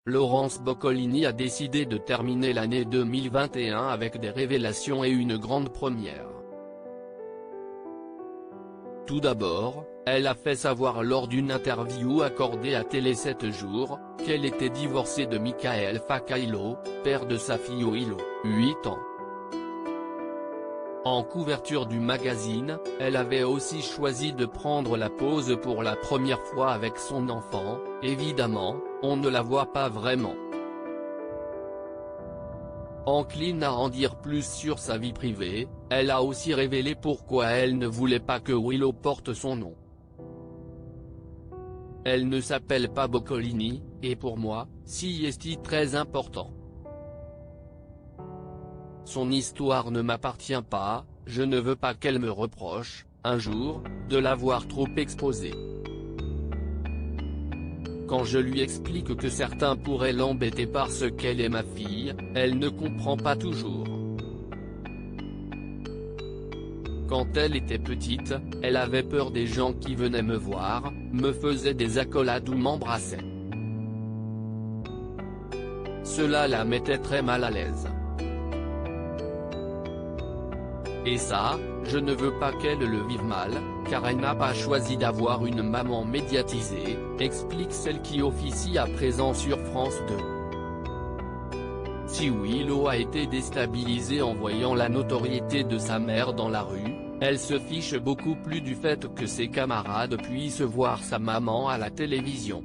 Laurence Boccolini a décidé de terminer l'année 2021 avec des révélations et une grande première. Tout d'abord, elle a fait savoir lors d'une interview accordée à Télé 7 jours, qu'elle était divorcée de Michael Faccaillo, père de sa fille Willow, 8 ans. En couverture du magazine, elle avait aussi choisi de prendre la pause pour la première fois avec son enfant. Évidemment, on ne la voit pas vraiment. Encline à en dire plus sur sa vie privée, elle a aussi révélé pourquoi elle ne voulait pas que Willow porte son nom. Elle ne s'appelle pas Boccolini, et pour moi, c'est très important. Son histoire ne m'appartient pas, je ne veux pas qu'elle me reproche, un jour, de l'avoir trop exposée. Quand je lui explique que certains pourraient l'embêter parce qu'elle est ma fille, elle ne comprend pas toujours. Quand elle était petite, elle avait peur des gens qui venaient me voir, me faisaient des accolades ou m'embrassaient. Cela la mettait très mal à l'aise. Et ça, je ne veux pas qu'elle le vive mal, car elle n'a pas choisi d'avoir une maman médiatisée, explique celle qui officie à présent sur France 2. Si Willow a été déstabilisée en voyant la notoriété de sa mère dans la rue, elle se fiche beaucoup plus du fait que ses camarades puissent voir sa maman à la télévision.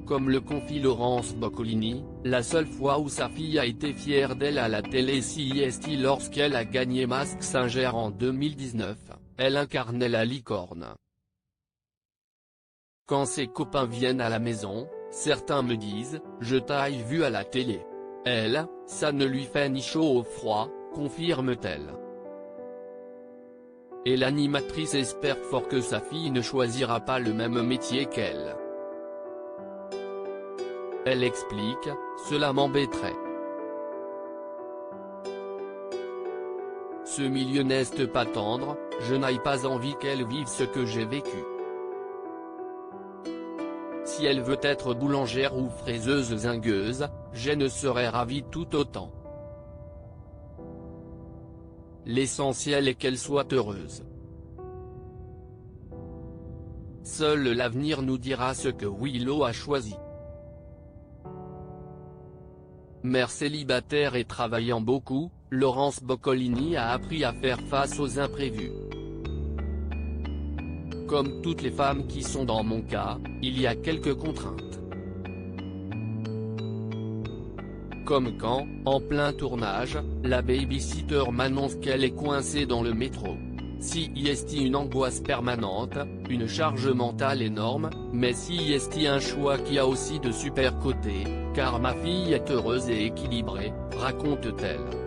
Comme le confie Laurence Boccolini, la seule fois où sa fille a été fière d'elle à la télé c'est lorsqu'elle a gagné Mask Singer en 2019, elle incarnait la licorne. Quand ses copains viennent à la maison, certains me disent « Je t'ai vu à la télé ». Elle, ça ne lui fait ni chaud au froid, confirme-t-elle. Et l'animatrice espère fort que sa fille ne choisira pas le même métier qu'elle. Elle explique, cela m'embêterait. Ce milieu n'est pas tendre, je n'ai pas envie qu'elle vive ce que j'ai vécu. Si elle veut être boulangère ou fraiseuse zingueuse, je ne serais ravi tout autant. L'essentiel est qu'elle soit heureuse. Seul l'avenir nous dira ce que Willow a choisi. Mère célibataire et travaillant beaucoup, Laurence Boccolini a appris à faire face aux imprévus. Comme toutes les femmes qui sont dans mon cas, il y a quelques contraintes. Comme quand, en plein tournage, la babysitter m'annonce qu'elle est coincée dans le métro. C'est une angoisse permanente, une charge mentale énorme, mais c'est un choix qui a aussi de super côtés, car ma fille est heureuse et équilibrée, raconte-t-elle.